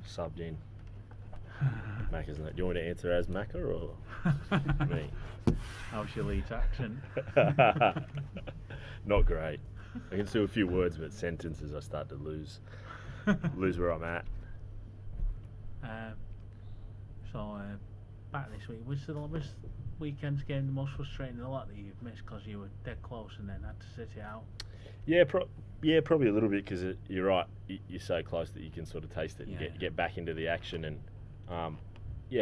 subbed in. Mac, isn't it? Do you want me to answer as Macca or me? How's your Leeds accent? Not great. I can do a few words, but sentences I start to lose where I'm at. Back this week, was the weekend's game the most frustrating of the lot that you've missed because you were dead close and then had to sit it out? Yeah, probably a little bit because you're right. You're so close that you can sort of taste it and get back into the action. And I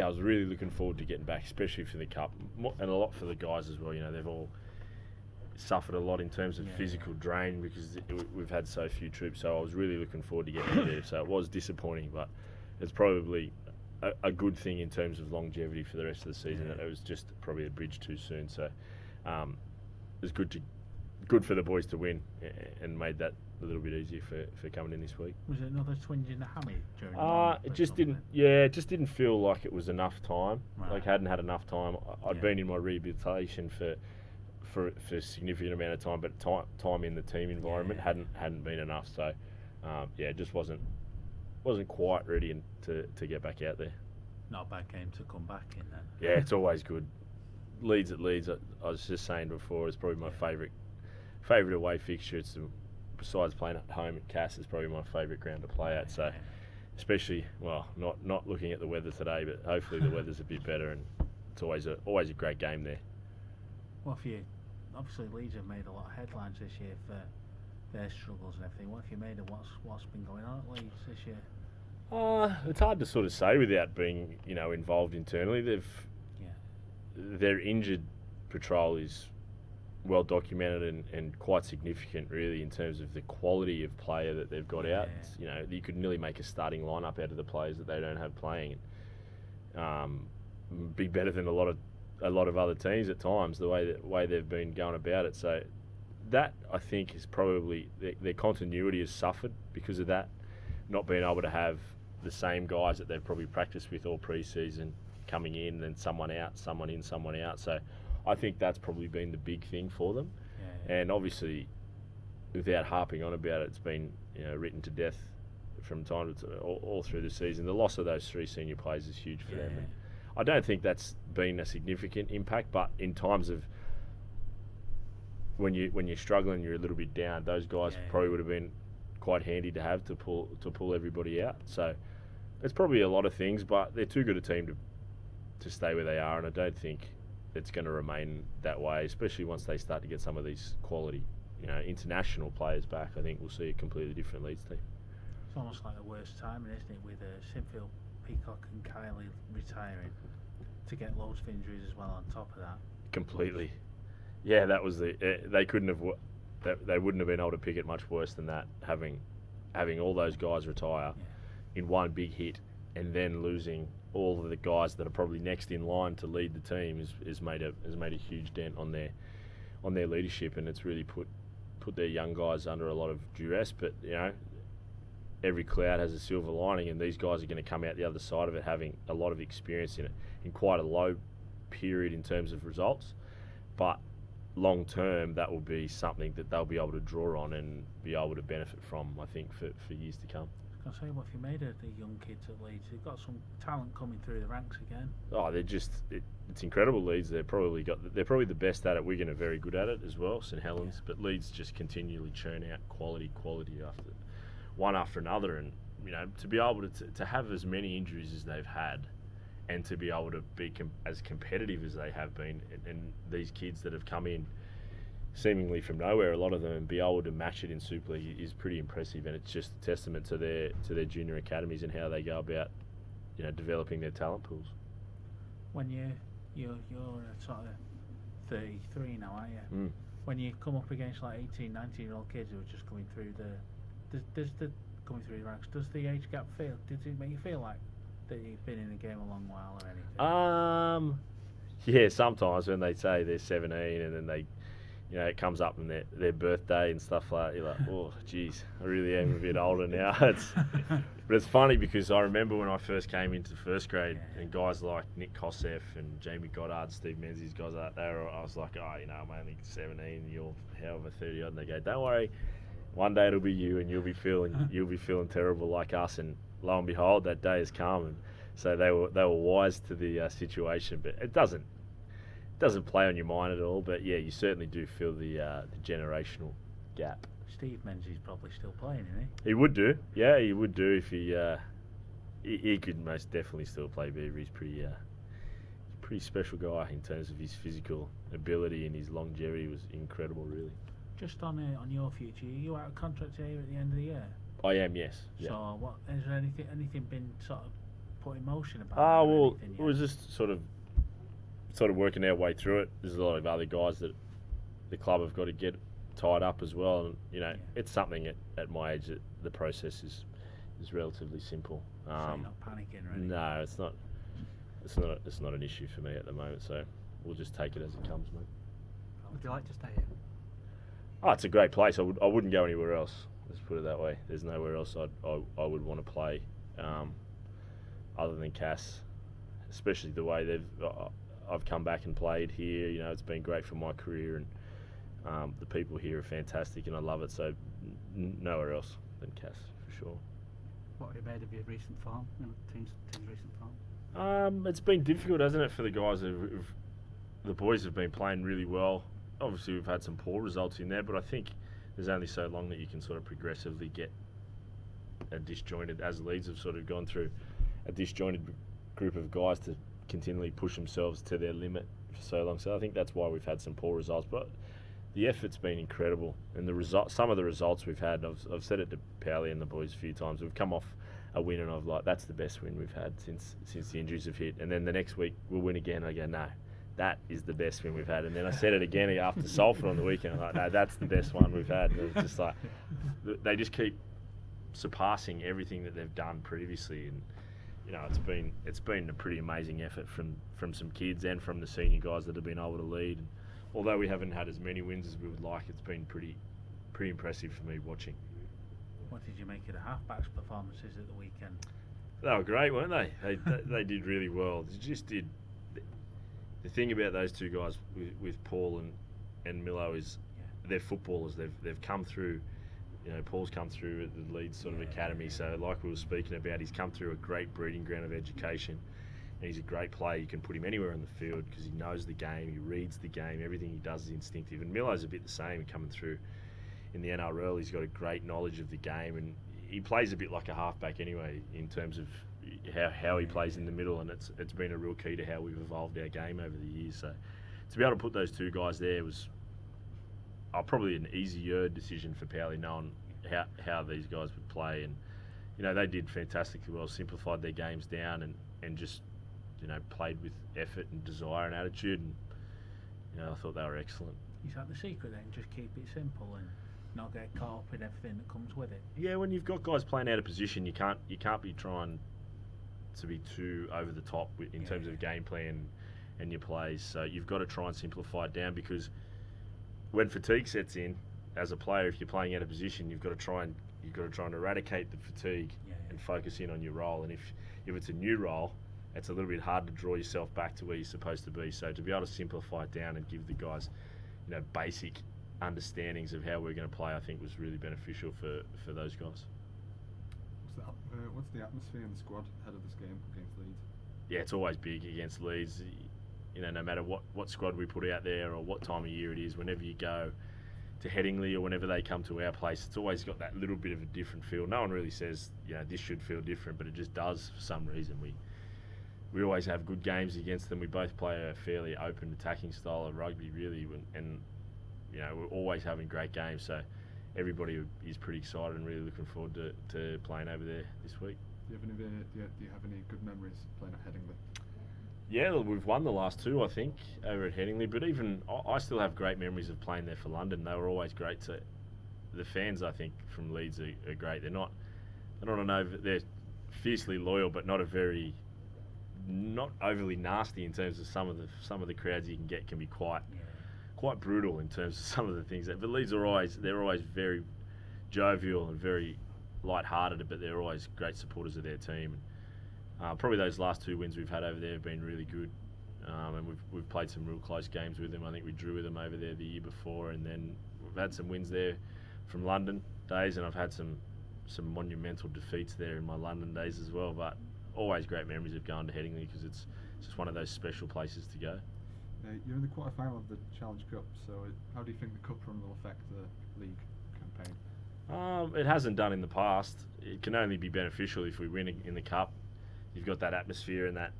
was really looking forward to getting back, especially for the cup and a lot for the guys as well. You know, they've all suffered a lot in terms of physical drain because we've had so few troops. So I was really looking forward to getting there. So it was disappointing, but it's probably a good thing in terms of longevity for the rest of the season. That it was just probably a bridge too soon. So it was good for the boys to win and made that a little bit easier for coming in this week. Was it another twinge in the hammy during the it just didn't. Yeah, it just didn't feel like it was enough time. Right. Like hadn't had enough time. I'd been in my rehabilitation for a significant amount of time, but time in the team environment hadn't been enough. So it just wasn't quite ready to get back out there. Not a bad game to come back in then. Yeah, it's always good. Leeds at Leeds, I was just saying before, is probably my favourite away fixture. It's besides playing at home at Cass, it's probably my favourite ground to play at. So, especially, not looking at the weather today, but hopefully the weather's a bit better, and it's always a great game there. Well, obviously Leeds have made a lot of headlines this year for their struggles and everything. What have you made of what's been going on at Leeds this year? It's hard to sort of say without being involved internally. Their injured patrol is well documented and quite significant, really, in terms of the quality of player that they've got out. You could nearly make a starting lineup out of the players that they don't have playing, and be better than a lot of other teams at times. The way they've been going about it, so that I think is probably their continuity has suffered because of that, not being able to have the same guys that they've probably practiced with all pre-season coming in, then someone out, someone in, someone out. So I think that's probably been the big thing for them. And obviously, without harping on about it, it's been written to death from time to all through the season. The loss of those three senior players is huge for them. And I don't think that's been a significant impact, but in times of when you're struggling, you're a little bit down, those guys probably would have been quite handy to have to pull everybody out. So it's probably a lot of things, but they're too good a team to stay where they are, and I don't think it's going to remain that way, especially once they start to get some of these quality international players back. I think we'll see a completely different Leeds team. It's almost like the worst timing, isn't it, with Sinfield, Peacock and Kylie retiring, to get loads of injuries as well on top of that. Completely. Yeah, that was they couldn't have. They wouldn't have been able to pick it much worse than that. Having all those guys retire in one big hit, and then losing all of the guys that are probably next in line to lead the team has made a huge dent on their leadership, and it's really put their young guys under a lot of duress. But every cloud has a silver lining, and these guys are going to come out the other side of it having a lot of experience in quite a low period in terms of results, but long term that will be something that they'll be able to draw on and be able to benefit from, I think, for years to come. I was going to say, what have you made of the young kids at Leeds? They've got some talent coming through the ranks again. Oh, they're just it's incredible. Leeds, they're probably the best at it. Wigan are very good at it as well, St Helens, but Leeds just continually churn out quality after another, and to be able to have as many injuries as they've had, and to be able to be as competitive as they have been, and these kids that have come in seemingly from nowhere, a lot of them, and be able to match it in Super League is pretty impressive, and it's just a testament to their junior academies and how they go about developing their talent pools. When you're sort of 33 now, aren't you? When you come up against like 18, 19-year-old kids who are just coming through coming through the ranks, does the age gap feel? Does it make you feel like that you've been in the game a long while or anything? Yeah, sometimes when they say they're 17 and then they, it comes up in their birthday and stuff like that, you're like, oh, geez, I really am a bit older now. But it's funny because I remember when I first came into first grade and guys like Nick Kosef and Jamie Goddard, Steve Menzies, guys like that, I was like, I'm only 17, you're however 30 odd, and they go, don't worry, one day it'll be you and you'll be feeling terrible like us. And lo and behold, that day has come, and so they were wise to the situation. But it doesn't play on your mind at all. But yeah, you certainly do feel the generational gap. Steve Menzies probably still playing, isn't he? He would do. Yeah, he would do if he could most definitely still play Beaver. He's pretty special guy in terms of his physical ability, and his longevity was incredible, really. Just on your future, are you out of contract here at the end of the year? I am, yes. Yeah. So what is there anything been sort of put in motion about? Well, it was just sort of working our way through it. There's a lot of other guys that the club have got to get tied up as well, and it's something at my age that the process is relatively simple. So you're not panicking, really? No, it's not. It's not an issue for me at the moment. So we'll just take it as it comes, mate. Would you like to stay here? Oh, it's a great place. I wouldn't go anywhere else. Let's put it that way. There's nowhere else I would want to play, other than Cass. Especially the way I've come back and played here. It's been great for my career, and the people here are fantastic, and I love it. So nowhere else than Cass for sure. What have you made of your recent form? Team's recent form. It's been difficult, hasn't it, for the guys the boys have been playing really well. Obviously, we've had some poor results in there, but I think there's only so long that you can sort of progressively get a disjointed, as Leeds have sort of gone through, a disjointed group of guys to continually push themselves to their limit for so long. So I think that's why we've had some poor results. But the effort's been incredible, and some of the results we've had, I've said it to Powley and the boys a few times, we've come off a win and I've like, that's the best win we've had since the injuries have hit. And then the next week we'll win again. I go, no, that is the best win we've had. And then I said it again after Salford on the weekend. I'm like, no, that's the best one we've had. And it's just like they just keep surpassing everything that they've done previously, and it's been a pretty amazing effort from some kids and from the senior guys that have been able to lead. And although we haven't had as many wins as we would like, it's been pretty impressive for me watching. What did you make of the halfbacks' performances at the weekend? They were great, weren't they? They did really well. They just did. The thing about those two guys with Paul and Milo is they're footballers. They've come through. Paul's come through at the Leeds sort of academy. So like we were speaking about, he's come through a great breeding ground of education. And he's a great player. You can put him anywhere on the field because he knows the game. He reads the game. Everything he does is instinctive. And Milo's a bit the same coming through. In the NRL, he's got a great knowledge of the game, and he plays a bit like a halfback anyway in terms of how he plays in the middle, and it's been a real key to how we've evolved our game over the years. So to be able to put those two guys there was probably an easier decision for Powley, knowing how these guys would play, and they did fantastically well, simplified their games down, and just played with effort and desire and attitude, and I thought they were excellent. Is that the secret then? Just keep it simple and not get caught up in everything that comes with it. Yeah, when you've got guys playing out of position, you can't be trying to be too over the top in terms of game plan and your plays. So you've got to try and simplify it down, because when fatigue sets in as a player, if you're playing out of position, you've got to try and eradicate the fatigue and focus in on your role. And if it's a new role, it's a little bit hard to draw yourself back to where you're supposed to be. So to be able to simplify it down and give the guys basic understandings of how we're going to play, I think was really beneficial for those guys. What's the atmosphere in the squad ahead of this game against Leeds? Yeah, it's always big against Leeds. No matter what squad we put out there or what time of year it is, whenever you go to Headingley or whenever they come to our place, it's always got that little bit of a different feel. No one really says, this should feel different, but it just does for some reason. We always have good games against them. We both play a fairly open attacking style of rugby, really, and we're always having great games. So everybody is pretty excited and really looking forward to playing over there this week. Do you have any good memories playing at Headingley? Yeah, we've won the last two, I think, over at Headingley. But even I still have great memories of playing there for London. They were always great. The fans, I think, from Leeds are great. They're fiercely loyal, but not overly nasty in terms of some of the crowds you can get can be quite brutal in terms of some of the things. But Leeds they're always very jovial and very light-hearted, but they're always great supporters of their team. Probably those last two wins we've had over there have been really good, and we've played some real close games with them. I think we drew with them over there the year before, and then we've had some wins there from London days, and I've had some some monumental defeats there in my London days as well, but always great memories of going to Headingley because it's just one of those special places to go. You're in the quarter-final of the Challenge Cup, so how do you think the cup run will affect the league campaign? It hasn't done in the past. It can only be beneficial if we win in the cup. You've got that atmosphere and that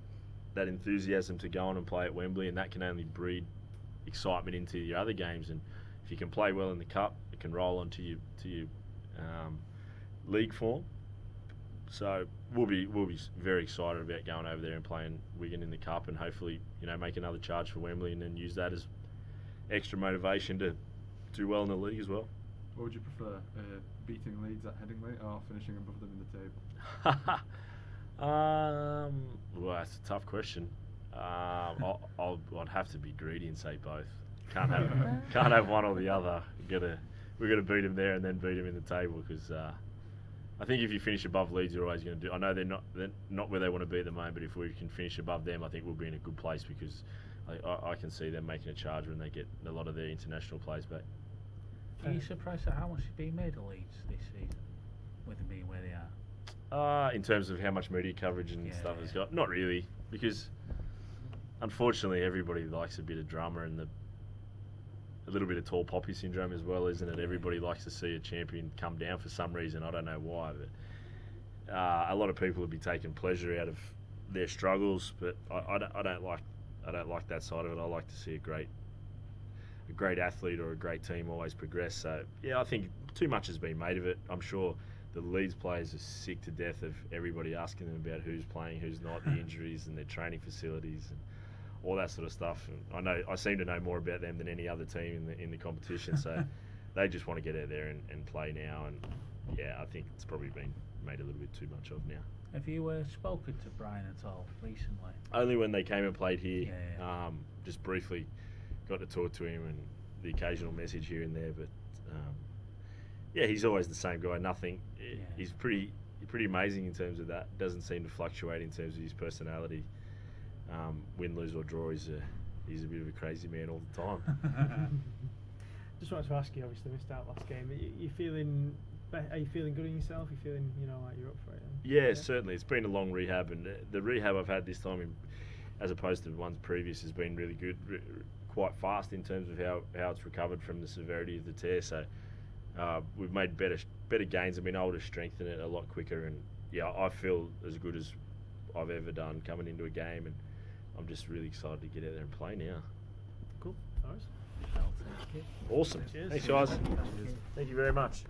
enthusiasm to go on and play at Wembley, and that can only breed excitement into your other games. And if you can play well in the cup, it can roll on to your league form. So we'll be very excited about going over there and playing Wigan in the cup, and hopefully make another charge for Wembley, and then use that as extra motivation to do well in the league as well. What would you prefer, beating Leeds at Headingley or finishing above them in the table? Well, that's a tough question. I'd have to be greedy and say both. Can't have one or the other. We're gonna beat them there and then beat them in the table, because I think if you finish above Leeds, you're always going to do. I know they're not where they want to be at the moment, but if we can finish above them, I think we'll be in a good place, because I can see them making a charge when they get a lot of their international players back. Are you surprised at how much is being made of Leeds this season, with them being where they are? In terms of how much media coverage and stuff it's got, not really, because unfortunately everybody likes a bit of drama and a little bit of tall poppy syndrome as well, isn't it? Everybody likes to see a champion come down for some reason. I don't know why, but a lot of people would be taking pleasure out of their struggles. But I don't like that side of it. I like to see a great athlete or a great team always progress. So yeah, I think too much has been made of it. I'm sure the Leeds players are sick to death of everybody asking them about who's playing, who's not, the injuries and their training facilities and all that sort of stuff. And I seem to know more about them than any other team in the competition. So they just want to get out there and play now. And yeah, I think it's probably been made a little bit too much of now. Have you spoken to Brian at all recently? Only when they came and played here. Just briefly got to talk to him and the occasional message here and there. But yeah, he's always the same guy. Nothing. He's pretty amazing in terms of that. Doesn't seem to fluctuate in terms of his personality. Win, lose or draw, he's a bit of a crazy man all the time. Just wanted to ask you, obviously missed out last game. Are you feeling good in yourself? Are you feeling like you're up for it? Yeah, certainly. It's been a long rehab, and the rehab I've had this time, as opposed to the ones previous, has been really good, quite fast in terms of how it's recovered from the severity of the tear. So we've made better gains and been able to strengthen it a lot quicker. And yeah, I feel as good as I've ever done coming into a game, and I'm just really excited to get out there and play now. Cool. Nice. Awesome. Cheers. Thanks, guys. Thank you very much.